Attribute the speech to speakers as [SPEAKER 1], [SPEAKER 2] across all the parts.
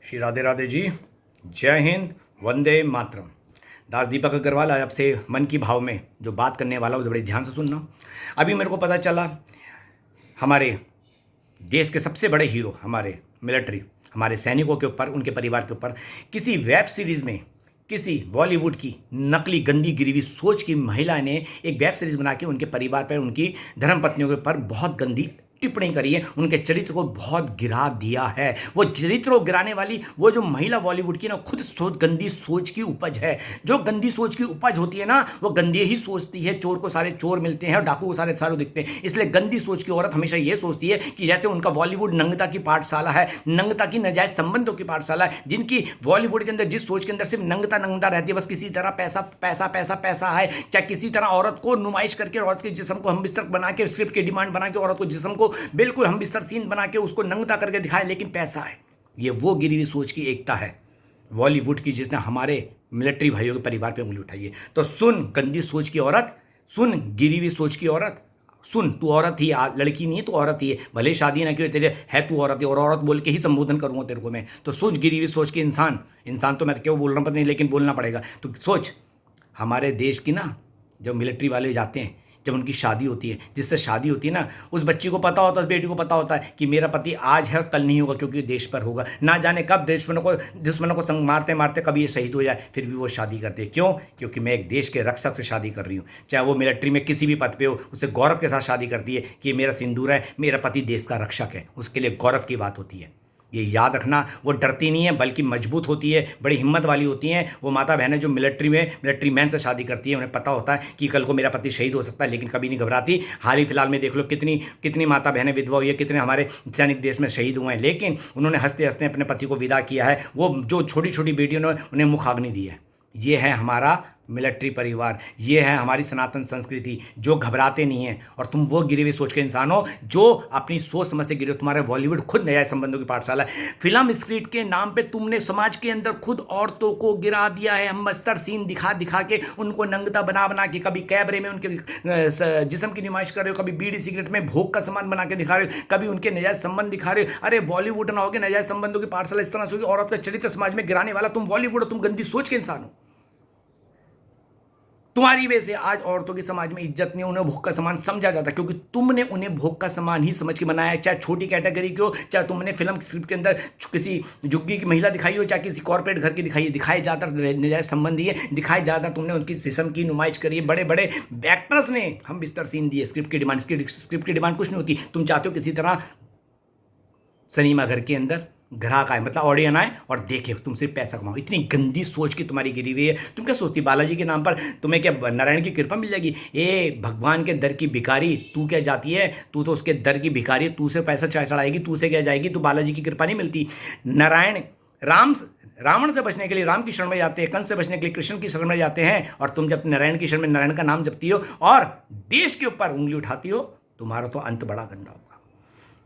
[SPEAKER 1] श्री राधे राधे जी। जय हिंद, वंदे मातरम। दास दीपक अग्रवाल आज आपसे मन की भाव में जो बात करने वाला हूँ, बड़े ध्यान से सुनना। अभी मेरे को पता चला हमारे देश के सबसे बड़े हीरो, हमारे मिलिट्री, हमारे सैनिकों के ऊपर, उनके परिवार के ऊपर किसी वेब सीरीज़ में किसी बॉलीवुड की नकली गंदी गिरी हुई सोच की महिला ने एक वेब सीरीज़ बना के उनके परिवार पर, उनकी धर्मपत्नियों के ऊपर बहुत गंदी टिप्पणी करी है, उनके चरित्र को बहुत गिरा दिया है। वो चरित्र को गिराने वाली वो जो महिला बॉलीवुड की ना, खुद सोच गंदी सोच की उपज है। जो गंदी सोच की उपज होती है ना, वो गंदी ही सोचती है। चोर को सारे चोर मिलते हैं और डाकू को सारे सारे दिखते हैं। इसलिए गंदी सोच की औरत हमेशा ये सोचती है कि जैसे उनका बॉलीवुड नंगता की पाठशाला है, नंगता की नाजायज संबंधों की पाठशाला है, जिनकी बॉलीवुड के अंदर जिस सोच के अंदर सिर्फ नंगता नंगता रहती है, बस किसी तरह पैसा पैसा पैसा पैसा है, चाहे किसी तरह औरत को नुमाइश करके, औरत के जिस्म को हम बिस्तर बना के, स्क्रिप्ट की डिमांड बना के औरत को जिस्म को बिल्कुल हम बिस्तर सीन बना के उसको नंगता करके दिखाए, लेकिन पैसा है। ये वो गिरी हुई सोच की एकता है बॉलीवुड की, जिसने हमारे मिलिट्री भाइयों के परिवार पे उंगली उठाई है। तो सुन गंदी सोच की औरत, सुन गिरी हुई सोच की औरत, सुन तू औरत ही, लड़की नहीं है, तू औरत ही है। भले शादी ना क्यों, तेरे है तू औरत है, और औरत बोल के ही संबोधन करूंगा तेरे को मैं। तो सोच गिरी हुई सोच के इंसान तो मैं क्यों बोल रहा हूँ पता नहीं, लेकिन बोलना पड़ेगा। तो सोच, हमारे देश की ना जब मिलिट्री वाले जाते हैं, जब उनकी शादी होती है, जिससे शादी होती है ना, उस बच्ची को पता होता है, उस बेटी को पता होता है कि मेरा पति आज है और कल नहीं होगा, क्योंकि देश पर होगा। ना जाने कब दुश्मनों को संग मारते मारते कभी ये शहीद हो जाए, फिर भी वो शादी करते हैं। क्यों? क्योंकि मैं एक देश के रक्षक से शादी कर रही हूँ। चाहे वो मिलिट्री में किसी भी पद पे हो, उससे गौरव के साथ शादी करती है कि मेरा सिंदूर है, मेरा पति देश का रक्षक है। उसके लिए गौरव की बात होती है। ये याद रखना, वो डरती नहीं है बल्कि मजबूत होती है, बड़ी हिम्मत वाली होती हैं वो माता बहनें जो मिलिट्री मैन से शादी करती है। उन्हें पता होता है कि कल को मेरा पति शहीद हो सकता है, लेकिन कभी नहीं घबराती। हाल ही फिलहाल में देख लो कितनी माता बहनें विधवा हुई है, कितने हमारे सैनिक देश में शहीद हुए हैं, लेकिन उन्होंने हंसते हंसते अपने पति को विदा किया है। वो जो छोटी छोटी बेटियों ने उन्हें मुखाग्नि दी है। ये है हमारा मिलिट्री परिवार, ये है हमारी सनातन संस्कृति, जो घबराते नहीं हैं। और तुम वो गिरे हुए सोच के इंसान हो जो अपनी सोच समझ से गिरे हो। तुम्हारे बॉलीवुड खुद नया संबंधों की पाठशाला है। फिल्म स्क्रिप्ट के नाम पे तुमने समाज के अंदर खुद औरतों को गिरा दिया है। हम बस्तर सीन दिखा दिखा के, उनको नंगता बना बना के, कभी कैमरे में उनके जिस्म की नुमाइश कर रहे हो, कभी बीड़ी सिगरेट में भोग का सामान बना के दिखा रहे हो, कभी उनके नजायज संबंध दिखा रहे हो। अरे बॉलीवुड ना होगे, नजायज संबंधों की पाठशाला इस तरह से होगी। औरत का चरित्र समाज में गिराने वाला तुम बॉलीवुड हो, तुम गंदी सोच के इंसान हो। तुम्हारी वजह से आज औरतों के समाज में इज्जत नहीं, उन्हें भोग का सामान समझा जाता, क्योंकि तुमने उन्हें भोग का सामान ही समझ के बनाया है। चाहे छोटी कैटेगरी की हो, चाहे तुमने फिल्म स्क्रिप्ट के अंदर किसी झुग्गी की महिला दिखाई हो, चाहे किसी कॉर्पोरेट घर की दिखाई है, दिखाए ज़्यादातर नजायज संबंधी है, दिखाए ज़्यादा तुमने उनकी जिस्म की नुमाइश करी है। बड़े बड़े एक्टर्स ने हम बिस्तर सीन दिए। स्क्रिप्ट की डिमांड कुछ नहीं होती। तुम चाहते हो किसी तरह सिनेमा घर के अंदर ग्राहक आए, मतलब ऑडियंस आए और देखे, तुम सिर्फ पैसा कमाओ। इतनी गंदी सोच की तुम्हारी गिरी हुई है। तुम क्या सोचती, बालाजी के नाम पर तुम्हें क्या नारायण की कृपा मिल जाएगी? ए भगवान के दर की भिखारी, तू क्या जाती है? तू तो उसके दर की भिखारी है। तू से पैसा चढ़ाएगी, तू से क्या जाएगी? तू बालाजी की कृपा नहीं मिलती। नारायण रावण से बचने के लिए राम की शरण में जाते हैं, कंस से बचने के लिए कृष्ण की शरण में जाते हैं, और तुम जब नारायण की शरण में नारायण का नाम जपती हो और देश के ऊपर उंगली उठाती हो, तुम्हारा तो अंत बड़ा गंदा होगा।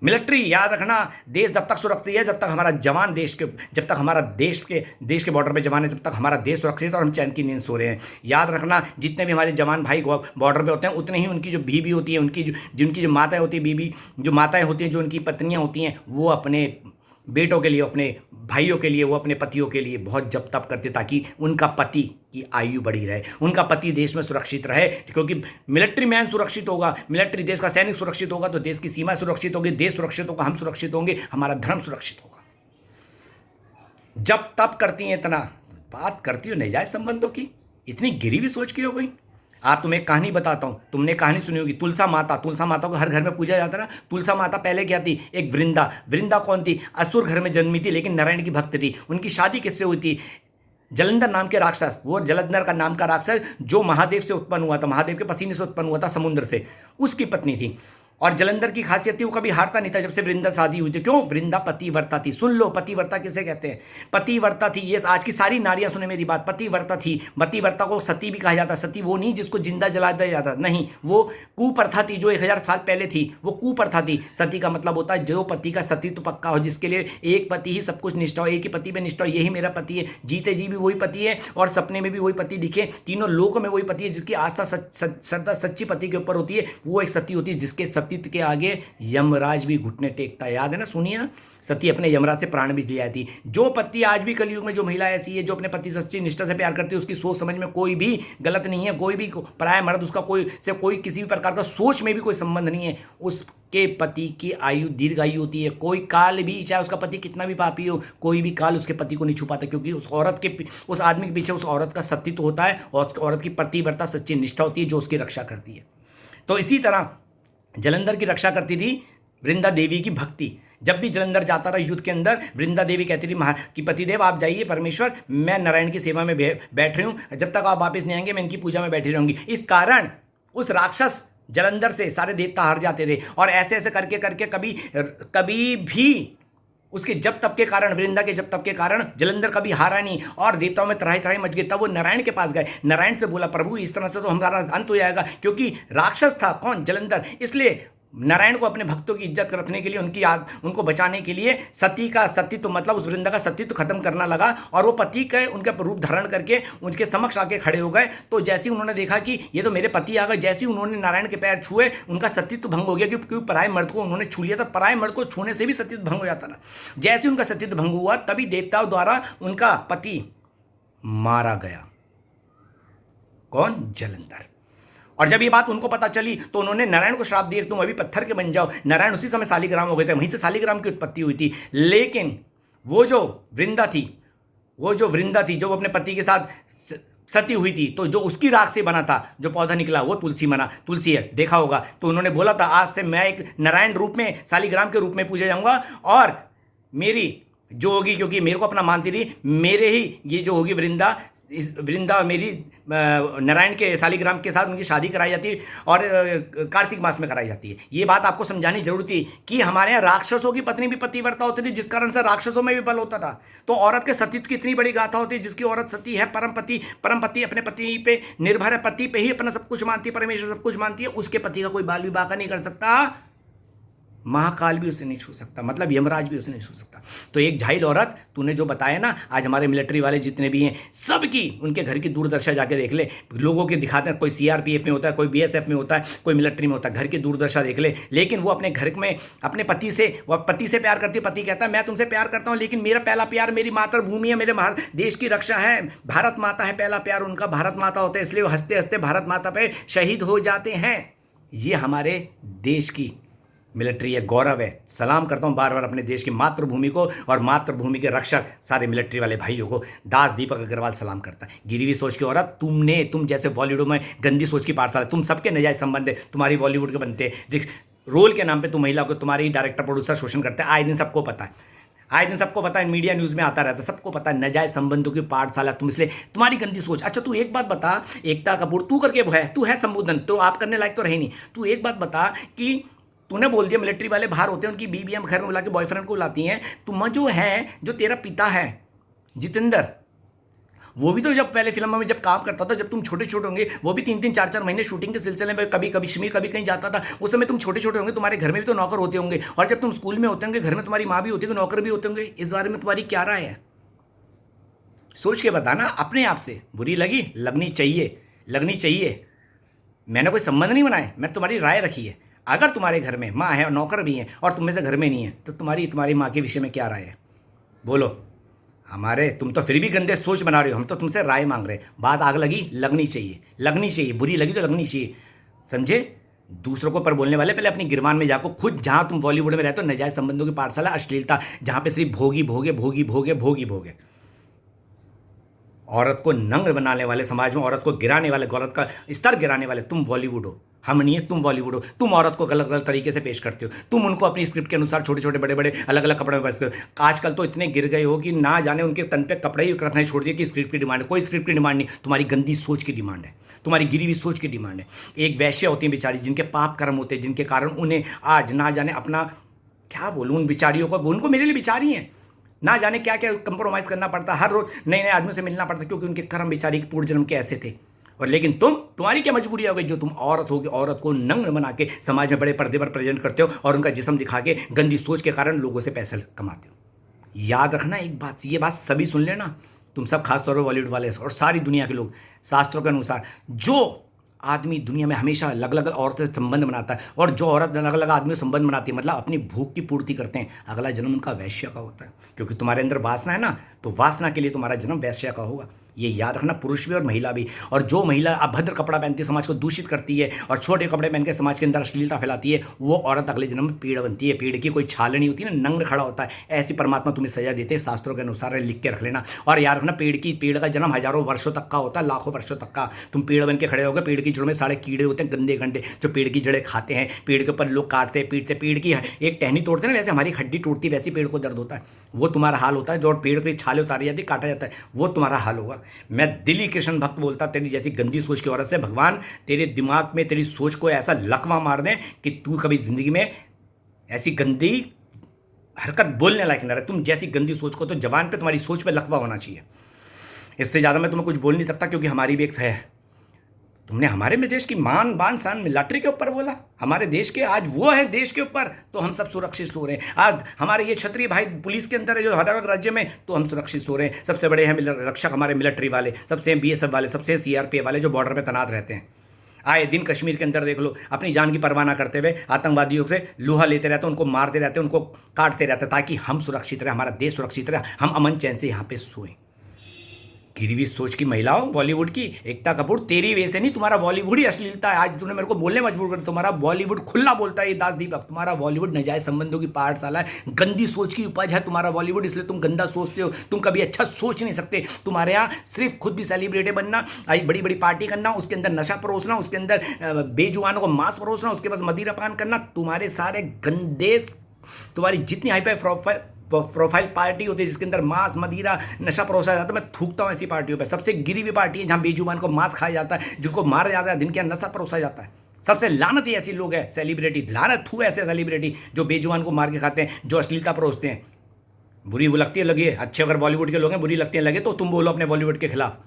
[SPEAKER 1] मिलिट्री याद रखना, देश जब तक सुरक्षित है, जब तक हमारा जवान जब तक हमारा देश के बॉर्डर पे जवान है, जब तक हमारा देश सुरक्षित है और हम चैन की नींद सो रहे हैं। याद रखना, जितने भी हमारे जवान भाई बॉर्डर पे होते हैं, उतने ही उनकी जो बीवी होती है, जिनकी जो माताएं होती है, बीवी जो माताएं होती हैं, जो उनकी पत्नियां होती हैं, वो अपने बेटों के लिए, अपने भाइयों के लिए, वो अपने पतियों के लिए बहुत जप तप करते, ताकि उनका पति की आयु बढ़ी रहे, उनका पति देश में सुरक्षित रहे। क्योंकि मिलिट्री मैन सुरक्षित होगा, मिलिट्री देश का सैनिक सुरक्षित होगा, तो देश की सीमा सुरक्षित होगी, देश सुरक्षित होगा, हम सुरक्षित होंगे, हमारा धर्म सुरक्षित होगा। जब तप करती हैं, इतना बात करती हो नजायज संबंधों की, इतनी गिरी हुई सोच की हो गई। आप तुम्हें एक कहानी बताता हूँ, तुमने कहानी सुनी होगी, तुलसा माता को हर घर में पूजा जाता ना। तुलसा माता पहले क्या थी? एक वृंदा कौन थी? असुर घर में जन्मी थी, लेकिन नारायण की भक्त थी। उनकी शादी किससे हुई थी? जलंधर नाम के राक्षस, वो जलंधर का नाम का राक्षस जो महादेव से उत्पन्न हुआ था, महादेव के पसीने से उत्पन्न हुआ था, समुद्र से, उसकी पत्नी थी। और जलंधर की खासियत थी, वो कभी हारता नहीं था जब से वृंदा शादी हुई थी। क्यों? वृंदा पतिव्रता थी। सुन लो, पतिव्रता किसे कहते हैं? पतिव्रता थी। ये आज की सारी नारियां सुने मेरी बात, पतिव्रता थी। पतिव्रता को सती भी कहा जाता। सती वो नहीं जिसको जिंदा जला दिया जाता, नहीं, वो कुप्रथा थी जो 1000 साल पहले थी, वो कुप्रथा थी। सती का मतलब होता है जो पति का सतीत्व पक्का हो, जिसके लिए एक पति ही सब कुछ निष्ठा हो, एक ही पति में निष्ठा हो, यही मेरा पति है, जीते जी भी वही पति है और सपने में भी वही पति दिखे, तीनों लोकों में वही पति है, जिसकी आस्था श्रद्धा सच्ची पति के ऊपर होती है, वो एक सती होती है, जिसके सती सतीत्व के आगे यमराज भी घुटने टेकता है। याद है ना, सुनिए ना, सती अपने यमराज से प्राण भी दिया थी। जो पति आज भी कलयुग में जो महिला ऐसी है जो अपने पति सच्ची निष्ठा से प्यार करती है, उसकी सोच समझ में कोई भी गलत नहीं है, कोई भी पराया मर्द उसका कोई किसी भी प्रकार का सोच में भी कोई संबंध नहीं है। उसके पति की आयु दीर्घायु होती है। कोई काल भी, चाहे उसका पति कितना भी पापी हो, कोई भी काल उसके पति को नहीं छुपाता, क्योंकि उस आदमी के पीछे उस औरत का सतीत्व होता है और उस औरत की पतिव्रता सच्ची निष्ठा होती है जो उसकी रक्षा करती है। तो इसी तरह जलंधर की रक्षा करती थी वृंदा देवी की भक्ति। जब भी जलंधर जाता था युद्ध के अंदर, वृंदा देवी कहती थी कि पतिदेव आप जाइए, परमेश्वर मैं नारायण की सेवा में बैठ रही हूँ, जब तक आप वापस नहीं आएंगे मैं इनकी पूजा में बैठी रहूंगी। इस कारण उस राक्षस जलंधर से सारे देवता हार जाते थे। और ऐसे ऐसे करके करके कभी भी उसके जब तब के कारण, वृंदा के जब तब के कारण जलंधर कभी हारा नहीं और देवताओं में त्राही त्राही मच गई। तब वो नारायण के पास गए, नारायण से बोला प्रभु इस तरह से तो हमारा अंत हो जाएगा, क्योंकि राक्षस था कौन, जलंधर। इसलिए नारायण को अपने भक्तों की इज्जत रखने के लिए, उनको बचाने के लिए सती का सतीत्व, मतलब उस वृंदा का सतीत्व खत्म करना लगा और वो पति के उनका रूप धारण करके उनके समक्ष आके खड़े हो गए। तो जैसे ही उन्होंने देखा कि ये तो मेरे पति आ गए, जैसे ही उन्होंने नारायण के पैर छुए उनका सतीत्व भंग हो गया, क्योंकि पराय मर्द को उन्होंने छू लिया था। पराय मर्द को छूने से भी सतीत्व भंग हो जाता था। जैसे उनका सतीत्व भंग हुआ तभी देवताओं द्वारा उनका पति मारा गया। कौन, जलंधर। और जब ये बात उनको पता चली तो उन्होंने नारायण को श्राप दिया, तुम अभी पत्थर के बन जाओ। नारायण उसी समय शालिग्राम हो गए थे, वहीं से शालिग्राम की उत्पत्ति हुई थी। लेकिन वो जो वृंदा थी, जो अपने पति के साथ सती हुई थी, तो जो उसकी राख से बना था जो पौधा निकला वो तुलसी है, देखा होगा। तो उन्होंने बोला था आज से मैं एक नारायण रूप में, शालिग्राम के रूप में पूजा जाऊंगा और मेरी जो होगी, क्योंकि मेरे को अपना मानती रही, मेरे ही ये जो होगी वृंदा मेरी नारायण के शालिग्राम के साथ उनकी शादी कराई जाती है और कार्तिक मास में कराई जाती है। ये बात आपको समझानी जरूरी थी कि हमारे यहाँ राक्षसों की पत्नी भी पतिव्रता होती थी, जिस कारण से राक्षसों में भी बल होता था। तो औरत के सतीत्व की इतनी बड़ी गाथा होती है, जिसकी औरत सती है, परम पति अपने पति पे निर्भर है, पति पे ही अपना सब कुछ मानती है, परमेश्वर सब कुछ मानती है, उसके पति का कोई बाल विवाह का नहीं कर सकता, महाकाल भी उसे नहीं छू सकता, मतलब यमराज भी उसे नहीं छू सकता। तो एक झाइल औरत, तूने जो बताया ना, आज हमारे मिलिट्री वाले जितने भी हैं सबकी, उनके घर की दूरदर्शा जाके देख ले, लोगों के दिखाते हैं, कोई सीआरपीएफ में होता है, कोई बीएसएफ में होता है, कोई मिलिट्री में होता है, घर की दूरदर्शा देख ले। लेकिन वो अपने घर में अपने पति से प्यार करती है। पति कहता है मैं तुमसे प्यार करता हूँ, लेकिन मेरा पहला प्यार मेरी मातृभूमि है, मेरे देश की रक्षा है, भारत माता है, पहला प्यार उनका भारत माता होता है, इसलिए वो हंसते हंसते भारत माता पे शहीद हो जाते हैं। ये हमारे देश की मिलिट्री है, गौरव है। सलाम करता हूँ बार बार अपने देश की मातृभूमि को और मातृभूमि के रक्षक सारे मिलिट्री वाले भाइयों को। दास दीपक अग्रवाल सलाम करता है। गिरी सोच की औरत, तुम जैसे बॉलीवुड में गंदी सोच की पाठशाला, तुम सबके नजायज संबंध है, तुम्हारी बॉलीवुड के बनते हैं, रोल के नाम पे तुम महिला को तुम्हारे डायरेक्टर प्रोड्यूसर शोषण करते हैं। आए दिन सबको पता है, मीडिया न्यूज़ में आता रहता है, सबको पता है, नजायज संबंधों की पाठशाला तुम, इसलिए तुम्हारी गंदी सोच। अच्छा तू एक बात बता, एकता कपूर तू करके है, तू है संबोधन, तो आप करने लायक तो रहे नहीं। तू एक बात बता कि तूने बोल दिया मिलिट्री वाले बाहर होते हैं, उनकी बीबी हम घर में बुला के बॉयफ्रेंड को बुलाती हैं, तुम जो है, जो तेरा पिता है जितेंद्र, वो भी तो जब पहले फिल्मों में जब काम करता था, जब तुम छोटे छोटे होंगे, वो भी 3-3 4-4 महीने शूटिंग के सिलसिले में कभी कश्मीर कभी कहीं जाता था। उस समय तुम छोटे छोटे होंगे, तुम्हारे घर में भी तो नौकर होते होंगे, और जब तुम स्कूल में होते होंगे घर में तुम्हारी माँ भी होती होगी, नौकर भी होते होंगे। इस बारे में तुम्हारी क्या राय है, सोच के बताना अपने आप से। बुरी लगी, लगनी चाहिए। मैंने कोई संबंध नहीं बनाए, मैं तुम्हारी राय रखी है। अगर तुम्हारे घर में माँ है और नौकर भी हैं और तुम में से घर में नहीं है, तो तुम्हारी माँ के विषय में क्या राय है, बोलो। तुम तो फिर भी गंदे सोच बना रहे हो, हम तो तुमसे राय मांग रहे हैं। बात आग लगी, लगनी चाहिए, बुरी लगी तो लगनी चाहिए, समझे। दूसरों को पर बोलने वाले पहले अपनी गिरवान में जाको, खुद जहाँ तुम बॉलीवुड में रहते हो, नजायज संबंधों की पाठशाला, अश्लीलता, जहाँ पे सिर्फ भोगी, औरत को नंग बनाने वाले, समाज में औरत को गिराने वाले, औरत का स्तर गिराने वाले तुम बॉलीवुड हो, हम नहीं है, तुम बॉलीवुड हो। तुम औरत को गलत गलत तरीके से पेश करते हो, तुम उनको अपनी स्क्रिप्ट के अनुसार छोटे छोटे बड़े बड़े अलग अलग कपड़े में पहनते हो। आजकल तो इतने गिर गए हो कि ना जाने उनके तन पे कपड़े ही रखना छोड़ दिए कि स्क्रिप्ट की डिमांड है। कोई स्क्रिप्ट की डिमांड नहीं, तुम्हारी गंदी सोच की डिमांड है, तुम्हारी गिरी हुई सोच की डिमांड है। एक वैश्य होती है बेचारी, जिनके पाप कर्म होते हैं, जिनके कारण उन्हें आज ना जाने अपना, क्या बोलूँ उन बिचारियों को, उनको मेरे लिए बिचारी हैं, ना जाने क्या क्या कंप्रोमाइज़ करना पड़ता, हर रोज नए नए आदमियों से मिलना पड़ता, क्योंकि उनके कर्म बेचारी के पूर्व जन्म के ऐसे थे। और लेकिन तुम्हारी क्या मजबूरी हो गई, जो तुम औरत होगी, औरत को नंग बना के समाज में बड़े पर्दे पर प्रेजेंट करते हो और उनका जिस्म दिखा के गंदी सोच के कारण लोगों से पैसे कमाते हो। याद रखना एक बात, ये बात सभी सुन लेना, तुम सब खासतौर पर बॉलीवुड वाले और सारी दुनिया के लोग, शास्त्रों के अनुसार जो आदमी दुनिया में हमेशा अलग अलग औरतों से संबंध बनाता है, और जो औरत अलग अलग आदमियों से संबंध बनाती है मतलब अपनी भूख की पूर्ति करते हैं, अगला जन्म उनका वैश्य का होता है, क्योंकि तुम्हारे अंदर वासना है ना, तो वासना के लिए तुम्हारा जन्म वैश्य का होगा। ये याद रखना, पुरुष भी और महिला भी। और जो महिला अभद्र कपड़ा पहनती है, समाज को दूषित करती है, और छोटे कपड़े पहन के समाज के अंदर अश्लीलता फैलाती है, वो औरत अगले जन्म में पेड़ बनती है। पेड़ की कोई छाल नहीं होती ना, नंग खड़ा होता है। ऐसी परमात्मा तुम्हें सजा देते हैं, शास्त्रों के अनुसार लिख के रख लेना। और याद रखना, पेड़ का जन्म हजारों वर्षों तक का होता है, लाखों वर्षों तक का। तुम पेड़ बन के खड़े होगे, पेड़ की जड़ों में सारे कीड़े होते हैं, गंदे गंदे, जो पेड़ की जड़ें खाते हैं। पेड़ के ऊपर लोग काटते हैं, पीटते, पेड़ की एक टहनी तोड़ते हैं ना, वैसे हमारी हड्डी टूटती, वैसे पेड़ को दर्द होता है। वो तुम्हारा हाल होता है। जो पेड़ की छाले उतारी जाती, काटा जाता है, वो तुम्हारा हाल होगा। मैं दिल्ली कृष्ण भक्त बोलता, तेरी जैसी गंदी सोच की औरत से भगवान तेरे दिमाग में, तेरी सोच को ऐसा लकवा मार दें कि तू कभी जिंदगी में ऐसी गंदी हरकत बोलने लायक ना रहे। तुम जैसी गंदी सोच को, तो जवान पे तुम्हारी सोच पे लकवा होना चाहिए। इससे ज़्यादा मैं तुम्हें कुछ बोल नहीं सकता, क्योंकि हमारी भी एक है। तुमने हमारे में देश की मान बान शान मिलिट्री के ऊपर बोला, हमारे देश के आज वो है देश के ऊपर, तो हम सब सुरक्षित सो रहे हैं। आज हमारे ये क्षत्रिय भाई पुलिस के अंदर है जो हर राज्य में, तो हम सुरक्षित सो रहे हैं। सबसे बड़े हैं रक्षक हमारे मिलिट्री वाले, सबसे BSF वाले, सबसे CRPF वाले जो बॉर्डर पे तैनात रहते हैं। आए दिन कश्मीर के अंदर देख लो, अपनी जान की परवाह ना करते हुए आतंकवादियों से लोहा लेते रहते हैं, उनको मारते रहते हैं, उनको काटते रहते हैं, ताकि हम सुरक्षित रहे, हमारा देश सुरक्षित रहे, हम अमन चैन से यहाँ पे सोएं। गिरी हुई सोच की महिलाओं, बॉलीवुड की एकता कपूर, तेरी वजह से नहीं, तुम्हारा बॉलीवुड ही अश्लीलता है। आज तूने मेरे को बोलने मजबूर कर, तुम्हारा बॉलीवुड खुला बोलता है। ये दास दीपक, तुम्हारा बॉलीवुड नजायज संबंधों की पाठशाला है, गंदी सोच की उपज है तुम्हारा बॉलीवुड, इसलिए तुम गंदा सोचते हो। तुम कभी अच्छा सोच नहीं सकते। तुम्हारे यहाँ सिर्फ खुद भी सेलिब्रिटी बनना, बड़ी बड़ी पार्टी करना, उसके अंदर नशा परोसना, उसके अंदर बेजुबानों को मांस परोसना, उसके पास मदिरा पान करना, तुम्हारे सारे गंदे, तुम्हारी जितनी हाई फाई प्रोफाइल पार्टी होती है जिसके अंदर मांस मदिरा नशा परोसा जाता है, मैं थूकता हूँ ऐसी पार्टियों पे। सबसे गिरी हुई पार्टी है जहाँ बेजुबान को मांस खाया जाता है, जिनको मारा जाता है, जिनके नशा परोसा जाता है। सबसे लानत ही ऐसे लोग हैं, सेलिब्रिटी, लानत हूँ ऐसे सेलिब्रिटी जो बेजुबान को मार के खाते हैं, जो अश्लीलता परोसते हैं। बुरी वो लगती है लगी, अच्छे अगर बॉलीवुड के लोग हैं बुरी लगती है लगे, तो तुम बोलो अपने बॉलीवुड के खिलाफ।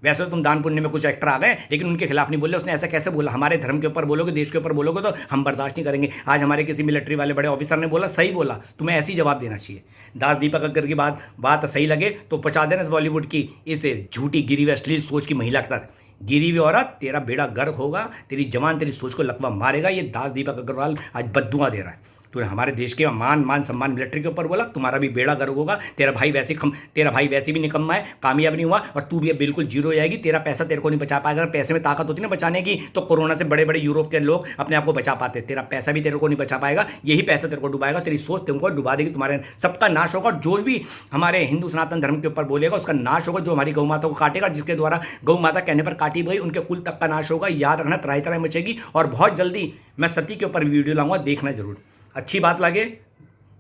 [SPEAKER 1] वैसे तो तुम दान पुण्य में कुछ एक्टर आ गए, लेकिन उनके खिलाफ नहीं बोले। उसने ऐसा कैसे बोला? हमारे धर्म के ऊपर बोलोगे, देश के ऊपर बोलोगे, तो हम बर्दाश्त नहीं करेंगे। आज हमारे किसी मिलिट्री वाले बड़े ऑफिसर ने बोला, सही बोला, तुम्हें ऐसी जवाब देना चाहिए। दास दीपक अगर की बात सही लगे तो पहुंचा देना इस बॉलीवुड की इस झूठी गिरी हुई अश्लील सोच की महिला के साथ। गिरी हुई औरत, तेरा बेड़ा गर्क होगा, तेरी जवान तेरी सोच को लकवा मारेगा। ये दास दीपक अग्रवाल आज बद्दुआ दे रहा है। तूने हमारे देश के मान सम्मान मिलिट्री के ऊपर बोला, तुम्हारा भी बेड़ा गर्क होगा। तेरा भाई वैसे भी निकम्मा है, कामयाब नहीं हुआ, और तू भी अब बिल्कुल जीरो हो जाएगी। तेरा पैसा तेरे को नहीं बचा पाएगा। अगर पैसे में ताकत होती ना बचाने की, तो कोरोना से बड़े बड़े यूरोप के लोग अपने आप को बचा पाते। तेरा पैसा भी तेरे को नहीं बचा पाएगा, यही पैसा तेरे को डुबाएगा। तेरी सोच तुमको डुबा देगी, तुम्हारे सबका नाश होगा। जो भी हमारे हिंदू सनातन धर्म के ऊपर बोलेगा उसका नाश होगा। जो हमारी गौ माता को काटेगा, जिसके द्वारा गौ माता कहने पर काटी गई, उनके कुल तक का नाश होगा। याद रखना, त्राही त्राही मचेगी। और बहुत जल्दी मैं सती के ऊपर वीडियो लाऊंगा, देखना जरूर। अच्छी बात लगे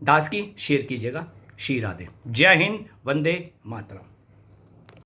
[SPEAKER 1] दास की शेयर कीजिएगा। श्री राधे। जय हिंद, वंदे मातरम।